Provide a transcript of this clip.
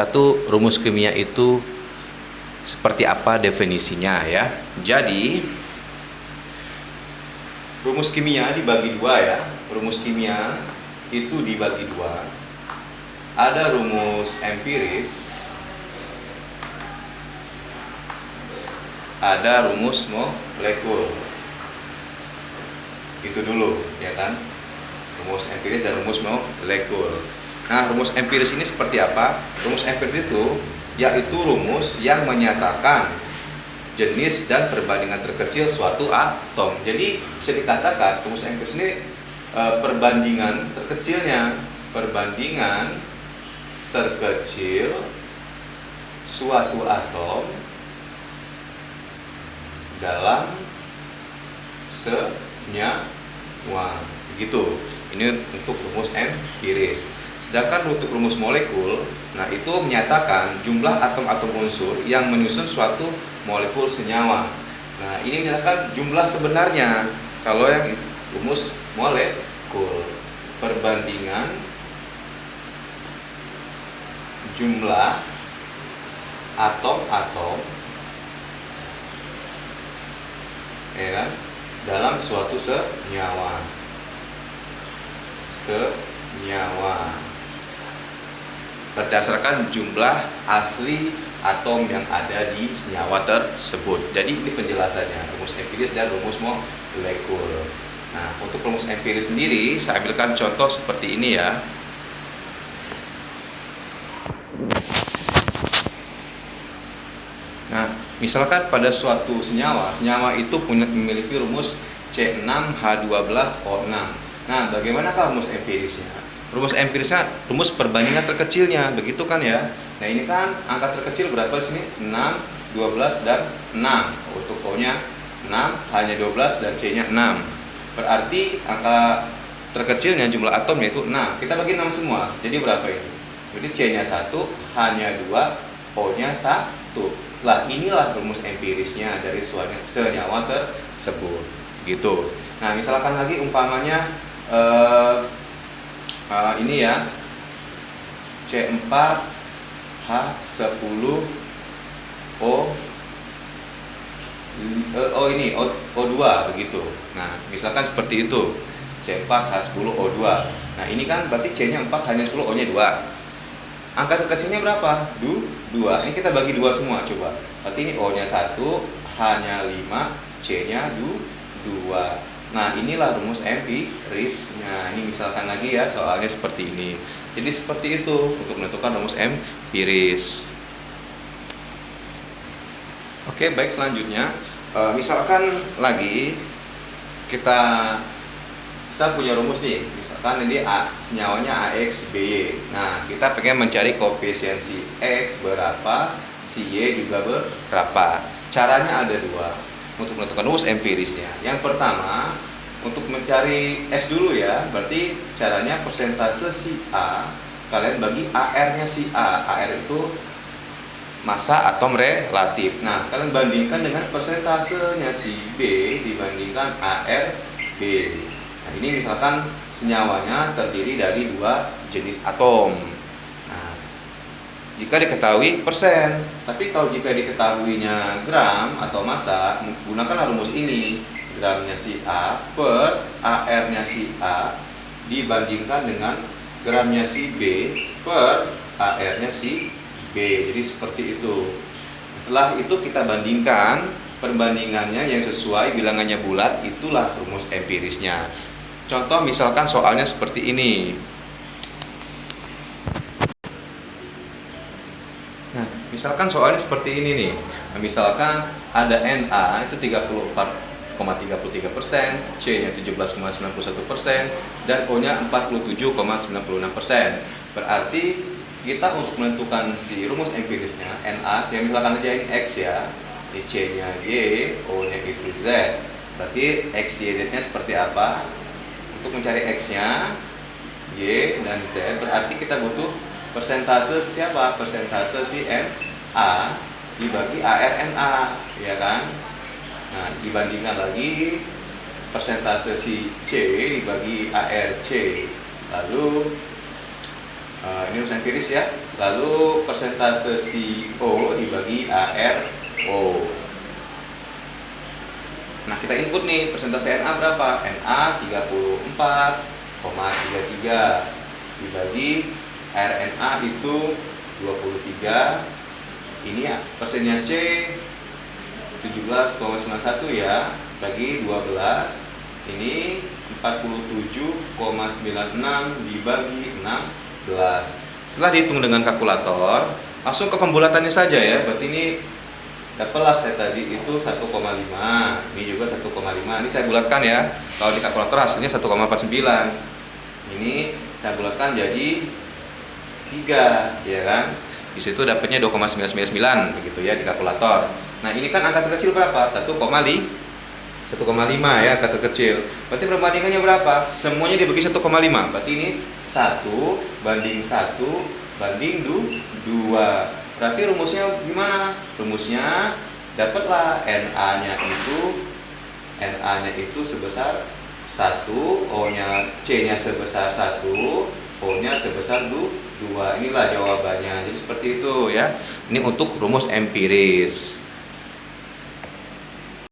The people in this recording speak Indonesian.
Satu, rumus kimia itu seperti apa definisinya ya. Jadi rumus kimia dibagi dua ya. Rumus kimia itu dibagi dua. Ada rumus empiris, ada rumus molekul. Itu dulu ya kan. Rumus empiris dan rumus molekul. Nah, rumus empiris ini seperti apa? Rumus empiris itu yaitu rumus yang menyatakan jenis dan perbandingan terkecil suatu atom. Jadi bisa dikatakan rumus empiris ini perbandingan terkecil suatu atom dalam senyawa. Begitu. Ini untuk rumus empiris. Sedangkan untuk rumus molekul, nah itu menyatakan jumlah atom-atom unsur yang menyusun suatu molekul senyawa. Nah, ini menyatakan jumlah sebenarnya. Kalau yang rumus molekul, perbandingan jumlah atom-atom ya kan, dalam suatu senyawa. Berdasarkan jumlah asli atom yang ada di senyawa tersebut. Jadi ini penjelasannya, rumus empiris dan rumus molekul. Nah, untuk rumus empiris sendiri saya ambilkan contoh seperti ini ya. Nah, misalkan pada suatu senyawa itu memiliki rumus C6H12O6. Nah, bagaimanakah rumus empirisnya? Rumus empirisnya rumus perbandingan terkecilnya, begitu kan ya. Nah, ini kan angka terkecil berapa di sini? 6, 12 dan 6. Untuk O-nya 6, H-nya 12 dan C-nya 6. Berarti angka terkecilnya jumlah atomnya itu 6. Kita bagi 6 semua. Jadi berapa ini? Jadi C-nya 1, H-nya 2, O-nya 1. Lah, inilah rumus empirisnya dari senyawa tersebut. Gitu. Nah, misalkan lagi umpamanya ini ya, C4H10O ini O2 begitu. Nah, misalkan seperti itu, C4H10O2. Nah, ini kan berarti C-nya 4, hanya 10, O-nya 2. Angka terkecilnya berapa? 2. Ini kita bagi 2 semua coba. Berarti ini O-nya 1, H-nya 5, C-nya 2. Nah, inilah rumus empirisnya. Ini misalkan lagi ya, soalnya seperti ini. Jadi seperti itu untuk menentukan rumus empiris. Oke, baik, selanjutnya misalkan lagi kita punya rumus nih. Misalkan ini senyawanya AX, BY. Nah, kita pengen mencari koefisiensi X berapa, si Y juga berapa. Caranya ada dua untuk menentukan rumus empirisnya. Yang pertama, untuk mencari X dulu ya, berarti caranya persentase si A kalian bagi AR-nya si A. AR itu massa atom relatif. Nah, kalian bandingkan dengan persentasenya si B dibandingkan AR B. Nah, ini misalkan senyawanya terdiri dari 2 jenis atom. Nah, jika diketahui persen, tapi kalau jika diketahuinya gram atau massa, gunakanlah rumus ini. Gramnya si A per AR-nya si A dibandingkan dengan gramnya si B per AR-nya si B. Jadi seperti itu. Setelah itu kita bandingkan, perbandingannya yang sesuai, bilangannya bulat, itulah rumus empirisnya. Contoh misalkan soalnya seperti ini. Nah, misalkan soalnya seperti ini nih. Nah, misalkan ada Na itu 34,33%, C-nya 17,91%, dan O-nya 47,96%. Berarti kita untuk menentukan si rumus empirisnya Na, saya misalkan aja ini X ya, C-nya Y, O-nya itu Z. Berarti X, Y, Z-nya seperti apa? Untuk mencari X-nya, Y, dan Z, berarti kita butuh persentase siapa? Persentase si Na dibagi ARNA, ya kan? Nah, dibandingkan lagi persentase si C dibagi ARC. Lalu ini rumus empiris ya. lalu persentase CO dibagi ARO. Nah, kita input nih persentase Na berapa? Na 34,33 dibagi RNA itu 23. Ini ya persennya C 17,91 ya, bagi 12. Ini 47,96 dibagi 16. Setelah dihitung dengan kalkulator, langsung ke pembulatannya saja ya. Berarti ini dapatlah saya tadi itu 1,5. Ini juga 1,5. Ini saya bulatkan ya. Kalau di kalkulator hasilnya 1,49. Ini saya bulatkan jadi 3, ya kan? Di situ dapatnya 2,999 begitu ya di kalkulator. Nah, ini kan angka terkecil berapa? 1,5 ya, angka terkecil. Berarti perbandingannya berapa? Semuanya dibagi 1,5. Berarti ini 1 banding 1 banding 2. Berarti rumusnya gimana? Rumusnya dapatlah Na-nya itu sebesar 1, C-nya sebesar 1, O-nya sebesar 2. Inilah jawabannya. Jadi seperti itu ya. Ini untuk rumus empiris.